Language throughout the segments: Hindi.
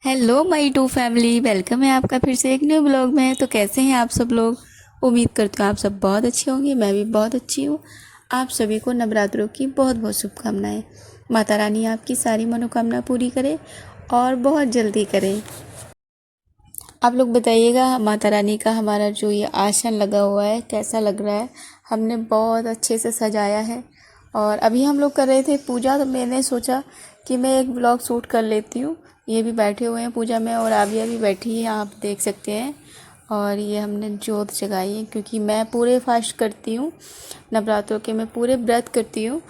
हेलो माय टू फैमिली, वेलकम है आपका फिर से एक न्यू ब्लॉग में। तो कैसे हैं आप सब लोग? उम्मीद करती हूँ आप सब बहुत अच्छे होंगे। मैं भी बहुत अच्छी हूँ। आप सभी को नवरात्रों की बहुत बहुत शुभकामनाएं। माता रानी आपकी सारी मनोकामना पूरी करे और बहुत जल्दी करे। आप लोग बताइएगा माता रानी का हमारा जो ये आसन लगा हुआ है कैसा लग रहा है। हमने बहुत अच्छे से सजाया है और अभी हम लोग कर रहे थे पूजा, तो मैंने सोचा कि मैं एक ब्लॉग शूट कर लेती हूँ। ये भी बैठे हुए हैं पूजा में और आबिया भी बैठी है, आप देख सकते हैं। और ये हमने जोत जगाई है क्योंकि मैं पूरे फास्ट करती हूँ नवरात्रों के, मैं पूरे व्रत करती हूँ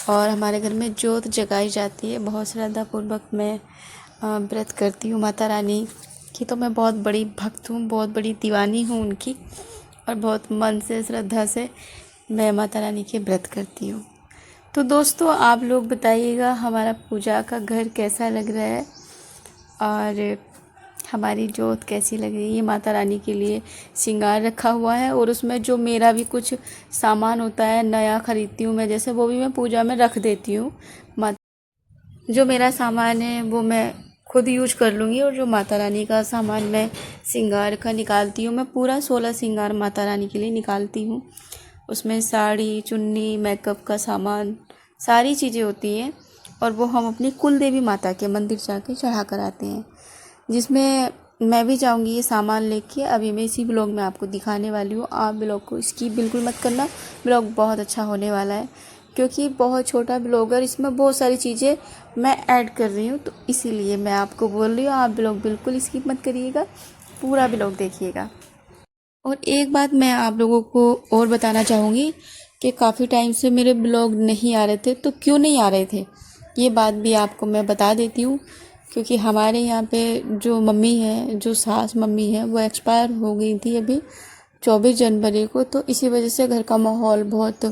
और हमारे घर में जोत जगाई जाती है। बहुत श्रद्धापूर्वक मैं व्रत करती हूँ माता रानी की। तो मैं बहुत बड़ी भक्त हूँ, बहुत बड़ी दीवानी हूँ उनकी और बहुत मन से श्रद्धा से मैं माता रानी के व्रत करती हूँ। तो दोस्तों आप लोग बताइएगा हमारा पूजा का घर कैसा लग रहा है और हमारी जोत कैसी लग रही है। माता रानी के लिए श्रृंगार रखा हुआ है और उसमें जो मेरा भी कुछ सामान होता है नया खरीदती हूँ मैं, जैसे वो भी मैं पूजा में रख देती हूँ। जो मेरा सामान है वो मैं खुद यूज कर लूँगी और जो माता रानी का सामान मैं श्रृंगार का निकालती हूँ। मैं पूरा 16 श्रृंगार माता रानी के लिए निकालती हूँ। उसमें साड़ी, चुन्नी, मेकअप का सामान, सारी चीज़ें होती हैं और वो हम अपनी कुल देवी माता के मंदिर जाके चढ़ा कर आते हैं, जिसमें मैं भी जाऊंगी ये सामान लेके। अभी मैं इसी ब्लॉग में आपको दिखाने वाली हूँ। आप ब्लॉग को स्किप बिल्कुल मत करना, ब्लॉग बहुत अच्छा होने वाला है क्योंकि बहुत छोटा ब्लॉग है, इसमें बहुत सारी चीज़ें मैं ऐड कर रही हूँ, तो इसीलिए मैं आपको बोल रही हूँ आप ब्लॉग बिल्कुल स्किप मत करिएगा, पूरा ब्लॉग देखिएगा। और एक बात मैं आप लोगों को और बताना चाहूँगी कि काफ़ी टाइम से मेरे ब्लॉग नहीं आ रहे थे, तो क्यों नहीं आ रहे थे ये बात भी आपको मैं बता देती हूँ। क्योंकि हमारे यहाँ पे जो मम्मी है, जो सास मम्मी है, वो एक्सपायर हो गई थी अभी 24 जनवरी को। तो इसी वजह से घर का माहौल बहुत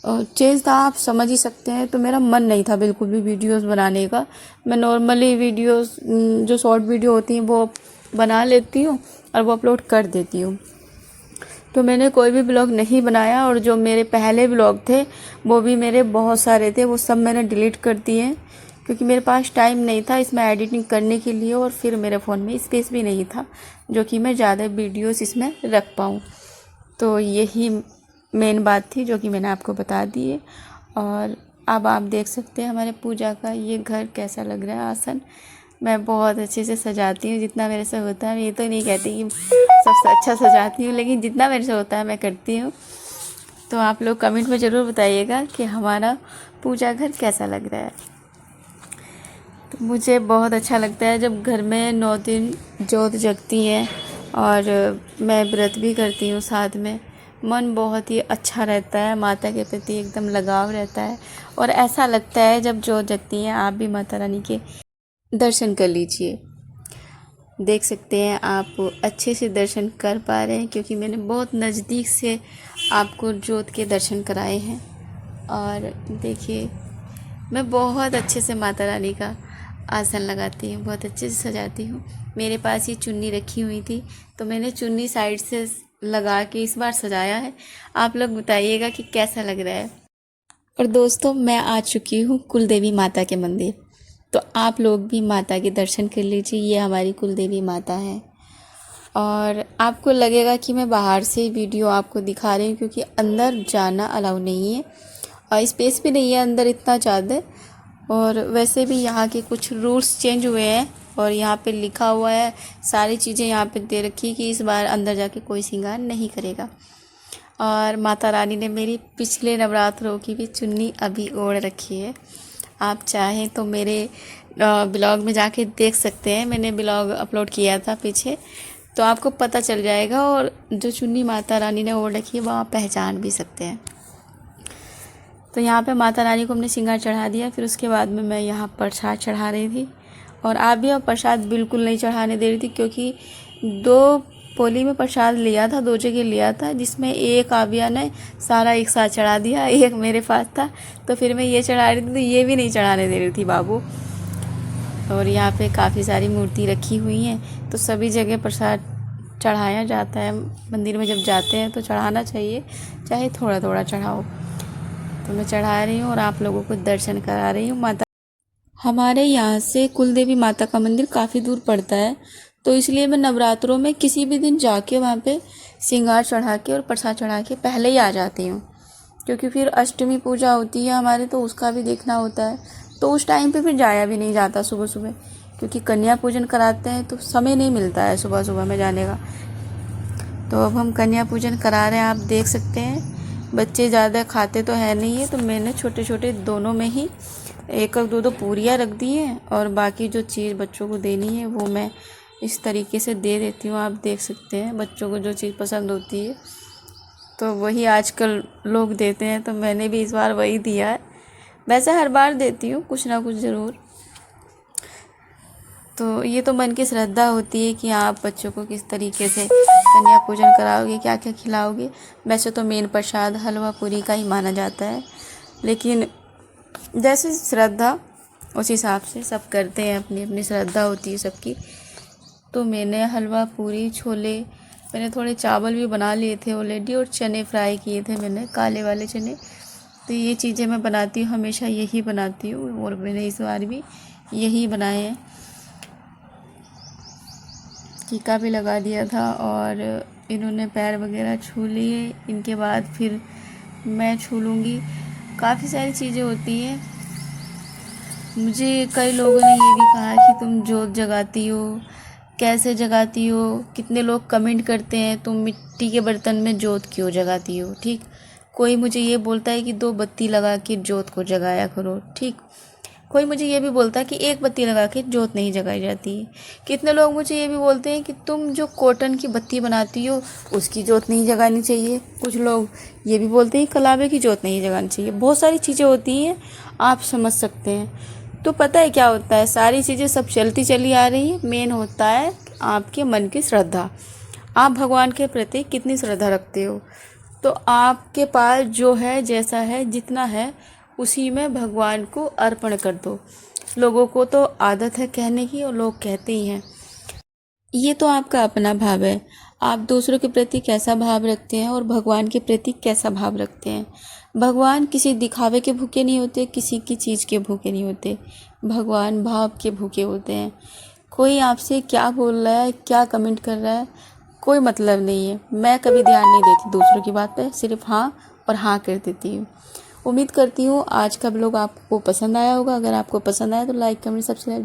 चेंज था, आप समझ ही सकते हैं। तो मेरा मन नहीं था बिल्कुल भी वीडियोस बनाने का। मैं नॉर्मली वीडियोस जो शॉर्ट वीडियो होती हैं वो बना लेती हूँ और वो अपलोड कर देती हूँ। तो मैंने कोई भी ब्लॉग नहीं बनाया और जो मेरे पहले ब्लॉग थे वो भी मेरे बहुत सारे थे, वो सब मैंने डिलीट कर दिए क्योंकि मेरे पास टाइम नहीं था इसमें एडिटिंग करने के लिए और फिर मेरे फ़ोन में स्पेस भी नहीं था जो कि मैं ज़्यादा वीडियोस इसमें रख पाऊँ। तो यही मेन बात थी जो कि मैंने आपको बता दी है। और अब आप देख सकते हैं हमारे पूजा का ये घर कैसा लग रहा है। आसन मैं बहुत अच्छे से सजाती हूँ जितना मेरे से होता है। मैं ये तो नहीं कहती कि सबसे अच्छा सजाती हूँ, लेकिन जितना मेरे से होता है मैं करती हूँ। तो आप लोग कमेंट में ज़रूर बताइएगा कि हमारा पूजा घर कैसा लग रहा है। तो मुझे बहुत अच्छा लगता है जब घर में 9 दिन जोत जगती है और मैं व्रत भी करती हूँ साथ में। मन बहुत ही अच्छा रहता है, माता के प्रति एकदम लगाव रहता है और ऐसा लगता है जब जोत जगती है आप भी माता रानी के दर्शन कर लीजिए। देख सकते हैं आप अच्छे से दर्शन कर पा रहे हैं क्योंकि मैंने बहुत नज़दीक से आपको जोत के दर्शन कराए हैं। और देखिए मैं बहुत अच्छे से माता रानी का आसन लगाती हूँ, बहुत अच्छे से सजाती हूँ। मेरे पास ये चुन्नी रखी हुई थी तो मैंने चुन्नी साइड से लगा के इस बार सजाया है। आप लोग बताइएगा कि कैसा लग रहा है। और दोस्तों मैं आ चुकी हूँ कुल देवी माता के मंदिर, तो आप लोग भी माता के दर्शन कर लीजिए। ये हमारी कुल देवी माता है और आपको लगेगा कि मैं बाहर से वीडियो आपको दिखा रही हूँ क्योंकि अंदर जाना अलाउ नहीं है और स्पेस भी नहीं है अंदर इतना ज़्यादा। और वैसे भी यहाँ के कुछ रूल्स चेंज हुए हैं और यहाँ पे लिखा हुआ है, सारी चीज़ें यहाँ पे दे रखी है कि इस बार अंदर जाके कोई श्रृंगार नहीं करेगा। और माता रानी ने मेरी पिछले नवरात्रों की भी चुन्नी अभी ओढ़ रखी है। आप चाहें तो मेरे ब्लॉग में जाके देख सकते हैं, मैंने ब्लॉग अपलोड किया था पीछे, तो आपको पता चल जाएगा। और जो चुन्नी माता रानी ने ओढ़ रखी है वो आप पहचान भी सकते हैं। तो यहाँ पे माता रानी को हमने श्रृंगार चढ़ा दिया, फिर उसके बाद में मैं यहाँ प्रसाद चढ़ा रही थी। और आप भी अब प्रसाद बिल्कुल नहीं चढ़ाने दे रही थी क्योंकि 2 पोली में प्रसाद लिया था, 2 जगह लिया था, जिसमें एक आबिया ने सारा एक साथ चढ़ा दिया, एक मेरे पास था, तो फिर मैं ये चढ़ा रही थी तो ये भी नहीं चढ़ाने दे रही थी बाबू। और यहाँ पे काफ़ी सारी मूर्ति रखी हुई हैं तो सभी जगह प्रसाद चढ़ाया जाता है। मंदिर में जब जाते हैं तो चढ़ाना चाहिए, चाहे थोड़ा थोड़ा चढ़ाओ। तो मैं चढ़ा रही हूँ और आप लोगों को दर्शन करा रही हूँ। माता हमारे यहाँ से कुलदेवी माता का मंदिर काफ़ी दूर पड़ता है, तो इसलिए मैं नवरात्रों में किसी भी दिन जाके वहाँ पे श्रृंगार चढ़ा के और प्रसाद चढ़ा के पहले ही आ जाती हूँ, क्योंकि फिर अष्टमी पूजा होती है हमारे, तो उसका भी देखना होता है। तो उस टाइम पे फिर जाया भी नहीं जाता सुबह सुबह, क्योंकि कन्या पूजन कराते हैं तो समय नहीं मिलता है सुबह सुबह में जाने का। तो अब हम कन्या पूजन करा रहे हैं, आप देख सकते हैं। बच्चे ज़्यादा खाते तो है नहीं है, तो मैंने छोटे छोटे दोनों में ही एक एक दो पूरियाँ रख दी हैं, और बाकी जो चीज़ बच्चों को देनी है वो मैं इस तरीके से दे देती हूँ। आप देख सकते हैं, बच्चों को जो चीज़ पसंद होती है तो वही आजकल लोग देते हैं, तो मैंने भी इस बार वही दिया है। वैसे हर बार देती हूँ कुछ ना कुछ ज़रूर। तो ये तो मन की श्रद्धा होती है कि आप बच्चों को किस तरीके से कन्या पूजन कराओगे, क्या क्या खिलाओगे। वैसे तो मेन प्रसाद हलवा पूरी का ही माना जाता है, लेकिन जैसे श्रद्धा उस हिसाब से सब करते हैं, अपनी अपनी श्रद्धा होती है सबकी। तो मैंने हलवा पूरी छोले, मैंने थोड़े चावल भी बना लिए थे ऑलरेडी, और चने फ्राई किए थे मैंने, काले वाले चने। तो ये चीज़ें मैं बनाती हूँ, हमेशा यही बनाती हूँ, और मैंने इस बार भी यही बनाए हैं। टीका भी लगा दिया था, और इन्होंने पैर वगैरह छू लिए, इनके बाद फिर मैं छू लूँगी। काफ़ी सारी चीज़ें होती हैं। मुझे कई लोगों ने ये भी कहा कि तुम जोत जगाती हो, कैसे जगाती हो। कितने लोग कमेंट करते हैं तुम मिट्टी के बर्तन में जोत क्यों जगाती हो। ठीक, कोई मुझे ये बोलता है कि 2 बत्ती लगा के जोत को जगाया करो। ठीक, कोई मुझे ये भी बोलता है कि 1 बत्ती लगा के जोत नहीं जगाई जाती है। कितने लोग मुझे ये भी बोलते हैं कि तुम जो कॉटन की बत्ती बनाती हो उसकी जोत नहीं जगानी चाहिए। कुछ लोग ये भी बोलते हैं कलावे की जोत नहीं जगानी चाहिए। बहुत सारी चीज़ें होती हैं, आप समझ सकते हैं। तो पता है क्या होता है, सारी चीज़ें सब चलती चली आ रही है। मेन होता है आपके मन की श्रद्धा, आप भगवान के प्रति कितनी श्रद्धा रखते हो। तो आपके पास जो है, जैसा है, जितना है, उसी में भगवान को अर्पण कर दो। लोगों को तो आदत है कहने की, और लोग कहते ही हैं। ये तो आपका अपना भाव है, आप दूसरों के प्रति कैसा भाव रखते हैं और भगवान के प्रति कैसा भाव रखते हैं। भगवान किसी दिखावे के भूखे नहीं होते, किसी की चीज़ के भूखे नहीं होते। भगवान भाव के भूखे होते हैं। कोई आपसे क्या बोल रहा है, क्या कमेंट कर रहा है, कोई मतलब नहीं है। मैं कभी ध्यान नहीं देती दूसरों की बात पे, सिर्फ हाँ और हाँ कर देती हूँ। उम्मीद करती हूँ आज का ब्लॉग आपको पसंद आया होगा। अगर आपको पसंद आया तो लाइक, कमेंट, सब्सक्राइब